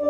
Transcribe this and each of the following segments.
ഹേ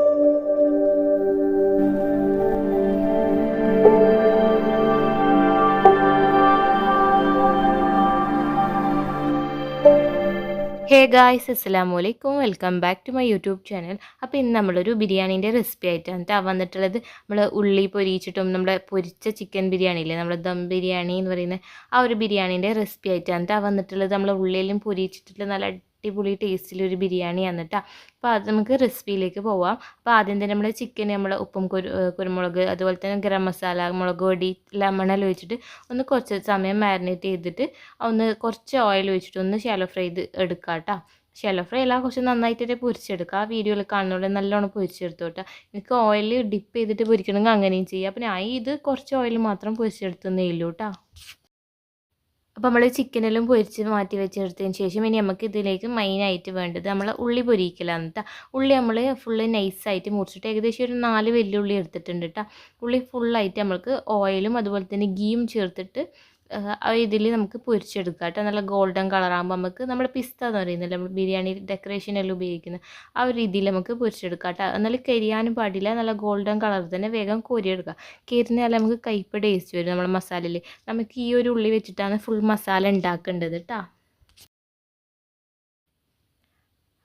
guys, അസ്സലാമു അലൈക്കും. Welcome back to my YouTube channel. അപ്പോൾ ഇന്ന് നമ്മളൊരു ബിരിയാണീൻ്റെ റെസിപ്പി ആയിട്ടാണ് വന്നിട്ടുള്ളത്. നമ്മൾ ഉള്ളി പൊരിച്ചിട്ടും നമ്മുടെ പൊരിച്ച ചിക്കൻ ബിരിയാണി ഇല്ലേ, നമ്മുടെ ദം ബിരിയാണി എന്ന് പറയുന്ന ആ ഒരു ബിരിയാണീൻ്റെ റെസിപ്പി ആയിട്ടാണ് വന്നിട്ടുള്ളത്. നമ്മൾ ഉള്ളിയിലും പൊരിച്ചിട്ടുള്ള നല്ല അടിപൊളി ടേസ്റ്റിലൊരു ബിരിയാണിയാണ് കേട്ടോ. അപ്പോൾ അത് നമുക്ക് റെസിപ്പിയിലേക്ക് പോവാം. അപ്പോൾ ആദ്യം തന്നെ നമ്മൾ ചിക്കൻ നമ്മൾ ഉപ്പും കുരുമുളക്, അതുപോലെ തന്നെ ഗരം മസാല, മുളക് പൊടി, ലെമണെല്ലാം ഒഴിച്ചിട്ട് ഒന്ന് കുറച്ച് സമയം മാരിനേറ്റ് ചെയ്തിട്ട് ഒന്ന് കുറച്ച് ഓയിൽ ഒഴിച്ചിട്ട് ഒന്ന് ഷാലോ ഫ്രൈ ചെയ്ത് എടുക്കാം കേട്ടോ. ഷാലോ ഫ്രൈ എല്ലാം കുറച്ച് നന്നായിട്ട് പൊരിച്ചെടുക്കുക. ആ വീഡിയോയിൽ കാണുന്നതുകൊണ്ട് നല്ലോണം പൊരിച്ചെടുത്തു കേട്ടോ. എനിക്ക് ഓയിൽ ഡിപ്പ് ചെയ്തിട്ട് പൊരിക്കണമെങ്കിൽ അങ്ങനെയും ചെയ്യാം. അപ്പം ഞാൻ ഇത് കുറച്ച് ഓയിൽ മാത്രം പൊരിച്ചെടുത്തന്നേ ഉള്ളൂ കേട്ടോ. അപ്പോൾ നമ്മൾ ചിക്കനെല്ലാം പൊരിച്ച് മാറ്റി വെച്ചെടുത്തതിന് ശേഷം ഇനി നമുക്ക് ഇതിലേക്ക് മെയിനായിട്ട് വേണ്ടത് നമ്മൾ ഉള്ളി പൊരിക്കലാണ് കേട്ടോ. ഉള്ളി നമ്മൾ ഫുള്ള് നൈസായിട്ട് മുറിച്ചിട്ട് ഏകദേശം ഒരു 4 വെല്ലുള്ളി എടുത്തിട്ടുണ്ട് കേട്ടോ. ഉള്ളി ഫുള്ളായിട്ട് നമ്മൾക്ക് ഓയിലും അതുപോലെ തന്നെ ഗീയും ചേർത്തിട്ട് ഇതിൽ നമുക്ക് പൊരിച്ചെടുക്കാം കേട്ടോ. നല്ല ഗോൾഡൻ കളറാകുമ്പോൾ നമുക്ക് നമ്മുടെ പിസ്ത എന്ന് പറയുന്നില്ല, നമ്മൾ ബിരിയാണി ഡെക്കറേഷനെല്ലാം ഉപയോഗിക്കുന്നത് ആ ഒരു രീതിയിൽ നമുക്ക് പൊരിച്ചെടുക്കാം കേട്ടോ. എന്നാലും കരിയാനും പാടില്ല, നല്ല ഗോൾഡൻ കളർ തന്നെ വേഗം കോരിയെടുക്കുക. കരിഞ്ഞാൽ നമുക്ക് കയ്പ്പ് ടേസ്റ്റ് വരും നമ്മുടെ മസാലയിൽ. നമുക്ക് ഈ ഒരു ഉള്ളി വെച്ചിട്ടാണ് ഫുൾ മസാല ഉണ്ടാക്കേണ്ടത് കേട്ടോ.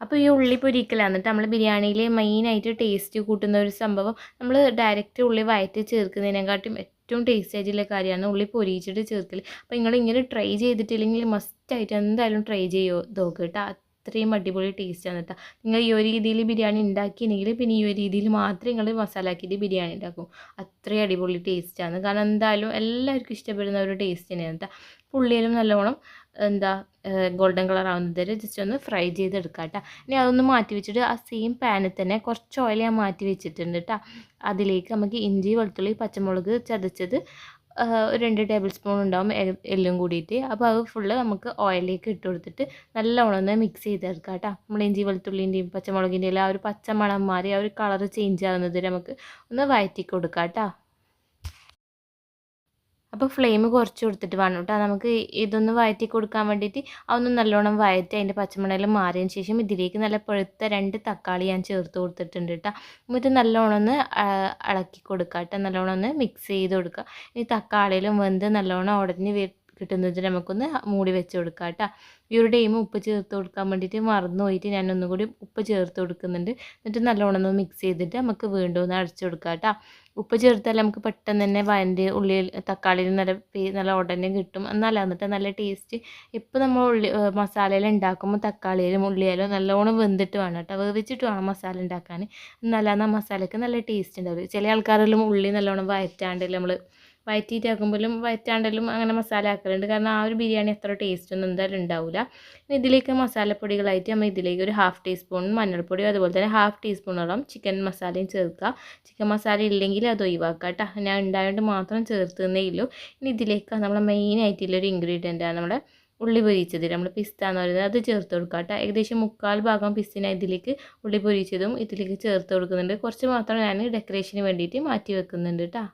അപ്പോൾ ഈ ഉള്ളി പൊരിക്കലാണ് എന്നിട്ട് നമ്മൾ ബിരിയാണിയിൽ മെയിനായിട്ട് ടേസ്റ്റ് കൂട്ടുന്ന ഒരു സംഭവം. നമ്മൾ ഡയറക്റ്റ് ഉള്ളി വയറ്റി ചേർക്കുന്നതിനെക്കാട്ടും ഏറ്റവും ടേസ്റ്റ് ആയിട്ടുള്ള കാര്യമാണ് ഉള്ളി പൊരിച്ചിട്ട് ചേർക്കൽ. അപ്പോൾ നിങ്ങൾ ഇങ്ങനെ ട്രൈ ചെയ്തിട്ടില്ലെങ്കിൽ മസ്റ്റായിട്ട് എന്തായാലും ട്രൈ ചെയ്യോ നോക്കുക കേട്ടോ. അത്രയും അടിപൊളി ടേസ്റ്റാണ് കേട്ടോ. നിങ്ങൾ ഈ ഒരു രീതിയിൽ ബിരിയാണി ഉണ്ടാക്കിയെങ്കിൽ പിന്നെ ഈ ഒരു രീതിയിൽ മാത്രമേ നിങ്ങൾ മസാല ആക്കിയിട്ട് ബിരിയാണി ഉണ്ടാക്കും. അത്രയും അടിപൊളി ടേസ്റ്റാണ്. കാരണം എന്തായാലും എല്ലാവർക്കും ഇഷ്ടപ്പെടുന്ന ഒരു ടേസ്റ്റ് തന്നെയാണ് കേട്ടോ. ഉള്ളിയിലും നല്ലോണം ഗോൾഡൻ കളർ ആവുന്നത് വരെ ജസ്റ്റ് ഒന്ന് ഫ്രൈ ചെയ്തെടുക്കാം കേട്ടോ. ഇനി അതൊന്ന് മാറ്റി വെച്ചിട്ട് ആ സെയിം പാനിൽ തന്നെ കുറച്ച് ഓയിൽ ഞാൻ മാറ്റി വെച്ചിട്ടുണ്ട് കേട്ടോ. അതിലേക്ക് നമുക്ക് ഇഞ്ചി, വെളുത്തുള്ളി, പച്ചമുളക് ചതച്ചത് ഒരു 2 ടേബിൾ സ്പൂൺ ഉണ്ടാവും എല്ലാം കൂടിയിട്ട്. അപ്പോൾ അത് ഫുള്ള് നമുക്ക് ഓയിലേക്ക് ഇട്ട് കൊടുത്തിട്ട് നല്ലോണം ഒന്ന് മിക്സ് ചെയ്തെടുക്കാം കേട്ടോ. നമ്മൾ ഇഞ്ചി വെളുത്തുള്ളിൻ്റെയും പച്ചമുളകിൻ്റെയും ആ ഒരു പച്ചമണം മാറി ആ ഒരു കളർ ചേഞ്ച് ആകുന്നത് വരെ നമുക്ക് ഒന്ന് വഴറ്റി കൊടുക്കാം കേട്ടോ. അപ്പോൾ ഫ്ലെയിം കുറച്ച് കൊടുത്തിട്ട് വേണം കേട്ടോ നമുക്ക് ഇതൊന്ന് വഴറ്റി കൊടുക്കാൻ വേണ്ടിയിട്ട്. അതൊന്ന് നല്ലോണം വഴറ്റി അതിൻ്റെ പച്ചമണെല്ലാം മാറിയതിന് ശേഷം ഇതിലേക്ക് നല്ല പഴുത്ത 2 തക്കാളി ഞാൻ ചേർത്ത് കൊടുത്തിട്ടുണ്ട് കേട്ടോ. എന്നിട്ട് നല്ലോണം ഒന്ന് ഇളക്കി കൊടുക്കുക കേട്ടോ. നല്ലോണം ഒന്ന് മിക്സ് ചെയ്ത് കൊടുക്കുക. ഈ തക്കാളിയിലും വെന്ത് നല്ലോണം ഉടഞ്ഞ് കിട്ടുന്നത് നമുക്കൊന്ന് മൂടി വെച്ച് കൊടുക്കാം കേട്ടോ. ഈ ഒരു ടൈം ഉപ്പ് ചേർത്ത് കൊടുക്കാൻ വേണ്ടിയിട്ട് മറന്നു പോയിട്ട് ഞാൻ ഒന്നുകൂടി ഉപ്പ് ചേർത്ത് കൊടുക്കുന്നുണ്ട്. എന്നിട്ട് നല്ലോണം ഒന്ന് മിക്സ് ചെയ്തിട്ട് നമുക്ക് വീണ്ടും ഒന്ന് അടച്ചു കൊടുക്കാം കേട്ടോ. ഉപ്പ് ചേർത്താൽ നമുക്ക് പെട്ടെന്ന് തന്നെ വയൻ്റെ ഉള്ളിൽ തക്കാളിയിൽ നല്ല ഉടനെ കിട്ടും. എന്നാലും എന്നിട്ട് നല്ല ടേസ്റ്റ്. ഇപ്പോൾ നമ്മൾ മസാലയിൽ ഉണ്ടാക്കുമ്പോൾ തക്കാളിയിലും ഉള്ളിയാലും നല്ലോണം വെന്തിട്ട് വേണം കേട്ടോ, വേവിച്ചിട്ട് വേണം മസാല ഉണ്ടാക്കാൻ. എന്നാലാണ് ആ മസാലയ്ക്ക് നല്ല ടേസ്റ്റ് ഉണ്ടാവും. ചില ആൾക്കാരെല്ലാം ഉള്ളി നല്ലോണം വയറ്റാണ്ടല്ലോ നമ്മൾ വയറ്റിയിട്ടാക്കുമ്പോഴും വയറ്റാണ്ടെല്ലാം അങ്ങനെ മസാല ആക്കലുണ്ട്. കാരണം ആ ഒരു ബിരിയാണി അത്ര ടേസ്റ്റ് ഒന്നും എന്തായാലും ഉണ്ടാവില്ല. ഇതിലേക്ക് മസാലപ്പൊടികളായിട്ട് നമ്മൾ ഇതിലേക്ക് ഒരു 1/2 ടീസ്പൂൺ മഞ്ഞൾപ്പൊടിയും അതുപോലെ തന്നെ 1/2 ടീസ്പൂണോളം ചിക്കൻ മസാലയും ചേർക്കുക. ചിക്കൻ മസാല ഇല്ലെങ്കിൽ അത് ഒഴിവാക്കുക കേട്ടോ. ഞാൻ ഉണ്ടായതുകൊണ്ട് മാത്രം ചേർത്തതേ ഉള്ളൂ. ഇനി ഇതിലേക്ക് നമ്മൾ മെയിനായിട്ടുള്ളൊരു ഇൻഗ്രീഡിയൻ്റാണ് നമ്മുടെ ഉള്ളി പൊരിച്ചത്. നമ്മൾ പിസ്ത എന്ന് പറയുന്നത് അത് ചേർത്ത് കൊടുക്കുക കേട്ടോ. ഏകദേശം 1/4 ഭാഗം പിസ്തിന ഇതിലേക്ക് ഉള്ളി പൊരിച്ചതും ഇതിലേക്ക് ചേർത്ത് കൊടുക്കുന്നുണ്ട്. കുറച്ച് മാത്രം ഞാൻ ഡെക്കറേഷന് വേണ്ടിയിട്ട് മാറ്റി വെക്കുന്നുണ്ട് കേട്ടോ.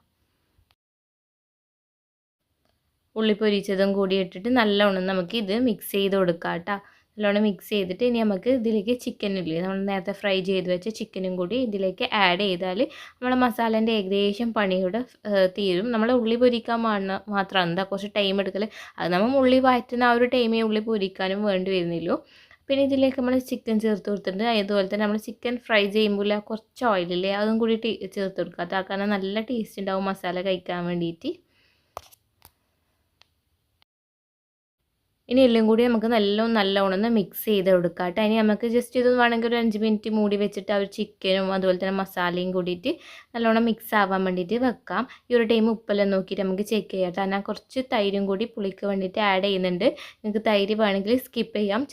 ഉള്ളി പൊരിച്ചതും കൂടി ഇട്ടിട്ട് നല്ലോണം നമുക്ക് ഇത് മിക്സ് ചെയ്ത് കൊടുക്കാം കേട്ടോ. നല്ലോണം മിക്സ് ചെയ്തിട്ട് ഇനി നമുക്ക് ഇതിലേക്ക് ചിക്കനില്ലേ, നമ്മൾ നേരത്തെ ഫ്രൈ ചെയ്ത് വെച്ച ചിക്കനും കൂടി ഇതിലേക്ക് ആഡ് ചെയ്താൽ നമ്മളെ മസാലേൻ്റെ ഏകദേശം പണിയുടെ തീരും. നമ്മൾ ഉള്ളി പൊരിക്കാൻ മാത്രമാണ് കുറച്ച് ടൈം എടുക്കൽ. അത് നമ്മൾ ഉള്ളി വഴറ്റുന്ന ആ ഒരു ടൈമേ ഉള്ളി പൊരിക്കാനും വേണ്ടി വരുന്നില്ലൂ. പിന്നെ ഇതിലേക്ക് നമ്മൾ ചിക്കൻ ചേർത്ത് കൊടുത്തിട്ടുണ്ട്. അതുപോലെ തന്നെ നമ്മൾ ചിക്കൻ ഫ്രൈ ചെയ്യുമ്പോൾ കുറച്ച് ഓയിലില്ലേ അതും കൂടി ചേർത്ത് കൊടുക്കുക. അതാക്കാൻ നല്ല ടേസ്റ്റ് ഉണ്ടാവും മസാല കഴിക്കാൻ വേണ്ടിയിട്ട്. ഇനി എല്ലാം കൂടി നമുക്ക് നല്ലോണം ഒന്ന് മിക്സ് ചെയ്ത് കൊടുക്കാം കേട്ടോ. ഇനി നമുക്ക് ജസ്റ്റ് ഇത് വേണമെങ്കിൽ ഒരു 5 മിനിറ്റ് മൂടി വെച്ചിട്ട് ആ ഒരു ചിക്കനും അതുപോലെ തന്നെ മസാലയും കൂടിയിട്ട് നല്ലോണം മിക്സ് ആവാൻ വേണ്ടിയിട്ട് വെക്കാം. ഈ ഒരു ടൈം ഉപ്പെല്ലാം നോക്കിയിട്ട് നമുക്ക് ചെക്ക് ചെയ്യാം കേട്ടോ. ഞാൻ കുറച്ച് തൈരും കൂടി പുളിക്ക് വേണ്ടിയിട്ട് ആഡ് ചെയ്യുന്നുണ്ട്. നിങ്ങൾക്ക് തൈര് വേണമെങ്കിൽ സ്കിപ്പ് ചെയ്യാം.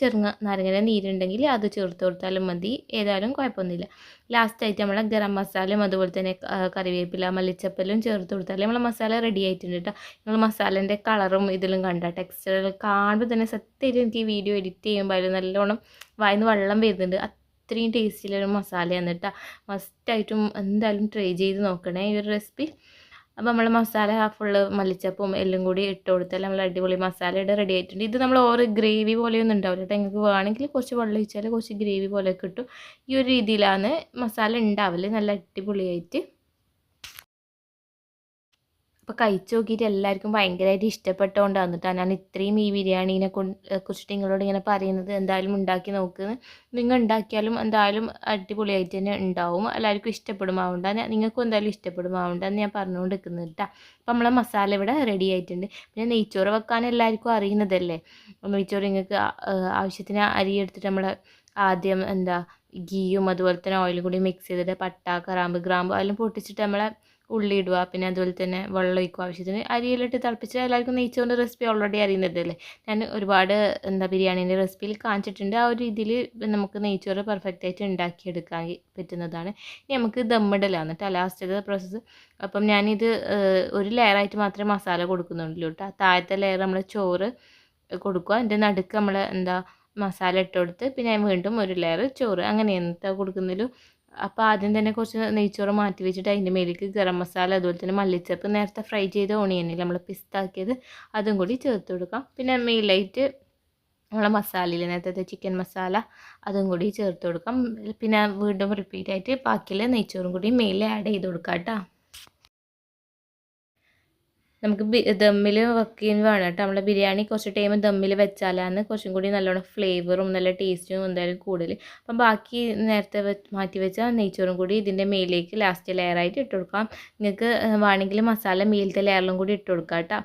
നാരങ്ങയുടെ നീരുണ്ടെങ്കിൽ അത് ചേർത്ത് കൊടുത്താലും മതി, ഏതായാലും കുഴപ്പമൊന്നുമില്ല. ലാസ്റ്റായിട്ട് നമ്മൾ ഗരം മസാലയും അതുപോലെ തന്നെ കറിവേപ്പില, മല്ലിച്ചപ്പെല്ലാം ചേർത്ത് കൊടുത്താൽ നമ്മളെ മസാല റെഡി ആയിട്ടുണ്ട് കേട്ടോ. നിങ്ങൾ മസാലേൻ്റെ കളറും ഇതിലും കണ്ട ടെക്സ്ചറിൽ കാണുമ്പോൾ തന്നെ സത്യമായിട്ട് എനിക്ക് ഈ വീഡിയോ എഡിറ്റ് ചെയ്യുമ്പോൾ അതിൽ നല്ലോണം വായിന്ന് വെള്ളം വരുന്നുണ്ട്. അത്രയും ടേസ്റ്റിലൊരു മസാലയാണ് കേട്ടോ. മസ്റ്റായിട്ടും എന്തായാലും ട്രൈ ചെയ്ത് നോക്കണേ ഈ ഒരു റെസിപ്പി. അപ്പോൾ നമ്മൾ മസാല ഫുള്ള് മല്ലിച്ചപ്പും എല്ലാം കൂടി ഇട്ട് കൊടുത്താൽ നമ്മൾ അടിപൊളി മസാലയുടെ റെഡി ആയിട്ടുണ്ട്. ഇത് നമ്മൾ ഓരോ ഗ്രേവി പോലെയൊന്നും ഉണ്ടാവില്ല കേട്ടോ. നിങ്ങൾക്ക് വേണമെങ്കിൽ കുറച്ച് വെള്ളം ഒഴിച്ചാൽ കുറച്ച് ഗ്രേവി പോലെ കിട്ടും. ഈ ഒരു രീതിയിലാണ് മസാല ഉണ്ടാവല്, നല്ല അടിപൊളിയായിട്ട്. അപ്പോൾ കഴിച്ച് നോക്കിയിട്ട് എല്ലാവർക്കും ഭയങ്കരമായിട്ട് ഇഷ്ടപ്പെട്ടതുകൊണ്ടാണ് കേട്ടോ ഞാൻ ഇത്രയും ഈ ബിരിയാണീനെ കുറിച്ചിട്ട് നിങ്ങളോട് ഇങ്ങനെ പറയുന്നത്. എന്തായാലും ഉണ്ടാക്കി നോക്കുന്നത്, നിങ്ങൾ ഉണ്ടാക്കിയാലും എന്തായാലും അടിപൊളിയായിട്ട് തന്നെ ഉണ്ടാവും, എല്ലാവർക്കും ഇഷ്ടപ്പെടുമാവുണ്ടാണ്, നിങ്ങൾക്കും എന്തായാലും ഇഷ്ടപ്പെടുമാവുണ്ടാന്ന് ഞാൻ പറഞ്ഞുകൊണ്ട് നിൽക്കുന്നത് കേട്ടോ. അപ്പോൾ നമ്മളെ മസാല ഇവിടെ റെഡി ആയിട്ടുണ്ട്. പിന്നെ നെയ്ച്ചോറ് വെക്കാൻ എല്ലാവർക്കും അറിയുന്നതല്ലേ. നെയ്ച്ചോറ് നിങ്ങൾക്ക് ആവശ്യത്തിന് അരി എടുത്തിട്ട് നമ്മൾ ആദ്യം ഗീയും അതുപോലെ തന്നെ ഓയിലും കൂടി മിക്സ് ചെയ്തിട്ട് പട്ട, ഗ്രാമ്പ് എല്ലാം പൊട്ടിച്ചിട്ട് നമ്മളെ ഉള്ളി ഇടുക. പിന്നെ അതുപോലെ തന്നെ വെള്ളം ഒഴിക്കുക, ആവശ്യത്തിന് അരിയിലിട്ട് തിളപ്പിച്ച്. എല്ലാവർക്കും നെയ്ച്ചോറിൻ്റെ റെസിപ്പി ഓൾറെഡി അറിയുന്നതല്ലേ. ഞാൻ ഒരുപാട് ബിരിയാണീൻ്റെ റെസിപ്പിയിൽ കാണിച്ചിട്ടുണ്ട്. ആ ഒരു രീതിയിൽ നമുക്ക് നെയ്ച്ചോറ് പെർഫെക്റ്റ് ആയിട്ട് ഉണ്ടാക്കിയെടുക്കാൻ പറ്റുന്നതാണ്. ഇനി നമുക്ക് ദമ്മിടലാണ് കേട്ടോ ലാസ്റ്റത്തെ പ്രോസസ്സ്. അപ്പം ഞാനിത് ഒരു ലെയറായിട്ട് മാത്രമേ മസാല കൊടുക്കുന്നുള്ളൂ കേട്ടോ. താഴത്തെ ലെയർ നമ്മൾ ചോറ് കൊടുക്കുക, അതിൻ്റെ നടുക്ക് നമ്മൾ മസാല ഇട്ട് കൊടുത്ത് പിന്നെ വീണ്ടും ഒരു ലെയർ ചോറ്, അങ്ങനെ എന്താ കൊടുക്കുന്നതിലും. അപ്പോൾ ആദ്യം തന്നെ കുറച്ച് നെയ്ച്ചോറ് മാറ്റി വെച്ചിട്ട് അതിൻ്റെ മേലേക്ക് ഗരം മസാല അതുപോലെ തന്നെ മല്ലിച്ചപ്പ്, നേരത്തെ ഫ്രൈ ചെയ്ത ഓണിയനിൽ നമ്മൾ പിസ്താക്കിയത് അതും കൂടി ചേർത്ത് കൊടുക്കാം. പിന്നെ മെയിലായിട്ട് നമ്മളെ മസാലയിൽ നേരത്തെ ചിക്കൻ മസാല അതും കൂടി ചേർത്ത് കൊടുക്കാം. പിന്നെ വീണ്ടും റിപ്പീറ്റ് ആയിട്ട് ബാക്കിയുള്ള നെയ്ച്ചോറും കൂടി മേലിൽ ആഡ് ചെയ്ത് കൊടുക്കാം കേട്ടോ. നമുക്ക് ദമ്മിൽ വെക്കുകയും വേണം കേട്ടോ. നമ്മളെ ബിരിയാണി കുറച്ച് ടൈം ദമ്മിൽ വെച്ചാലാണ് കുറച്ചും കൂടി നല്ലോണം ഫ്ലേവറും നല്ല ടേസ്റ്റും എന്തായാലും കൂടുതൽ. അപ്പം ബാക്കി നേരത്തെ മാറ്റി വെച്ച നെയ്ച്ചോറും കൂടി ഇതിൻ്റെ മേലേക്ക് ലാസ്റ്റ് ലെയറായിട്ട് ഇട്ട് കൊടുക്കാം. നിങ്ങൾക്ക് വേണമെങ്കിൽ മസാല മേലത്തെ ലെയറിലും കൂടി ഇട്ട് കൊടുക്കാം കേട്ടോ.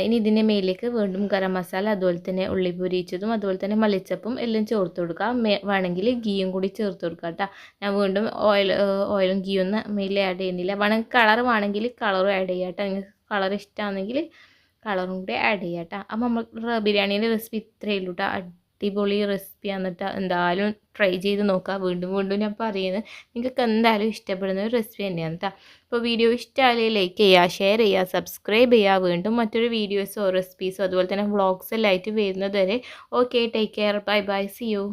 ഇനി ഇതിൻ്റെ മേലേക്ക് വീണ്ടും ഗരം മസാല അതുപോലെ തന്നെ ഉള്ളി പൊരിച്ചതും അതുപോലെ തന്നെ മല്ലിച്ചപ്പും എല്ലാം ചേർത്ത് കൊടുക്കാം. വേണമെങ്കിൽ ഗീയും കൂടി ചേർത്ത് കൊടുക്കാം കേട്ടോ. ഞാൻ വീണ്ടും ഓയിലും ഗീയൊന്നും മേലെ ആഡ് ചെയ്യുന്നില്ല. വേണമെങ്കിൽ കളർ വേണമെങ്കിൽ കളറും ആഡ് ചെയ്യാം കേട്ടോ. നിങ്ങൾക്ക് കളർ ഇഷ്ടമാണെങ്കിൽ കളറും കൂടി ആഡ് ചെയ്യാം കേട്ടോ. അപ്പം നമ്മൾ ബിരിയാണീൻ്റെ റെസിപ്പി ഇത്രയേ ഉള്ളൂ കേട്ടോ. അടിപൊളി റെസിപ്പിയാണ് കേട്ടോ. എന്തായാലും ട്രൈ ചെയ്ത് നോക്കുക. വീണ്ടും വീണ്ടും ഞാൻ പറയുന്നത് നിങ്ങൾക്ക് എന്തായാലും ഇഷ്ടപ്പെടുന്ന ഒരു റെസിപ്പി തന്നെയാണ് കേട്ടോ. അപ്പോൾ വീഡിയോ ഇഷ്ടമായാലും ലൈക്ക് ചെയ്യുക, ഷെയർ ചെയ്യുക, സബ്സ്ക്രൈബ് ചെയ്യുക. വീണ്ടും മറ്റൊരു വീഡിയോസോ റെസിപ്പീസോ അതുപോലെ തന്നെ വ്ളോഗ്സ് എല്ലാം ആയിട്ട് വരുന്നത് വരെ okay, take care, bye bye, see U.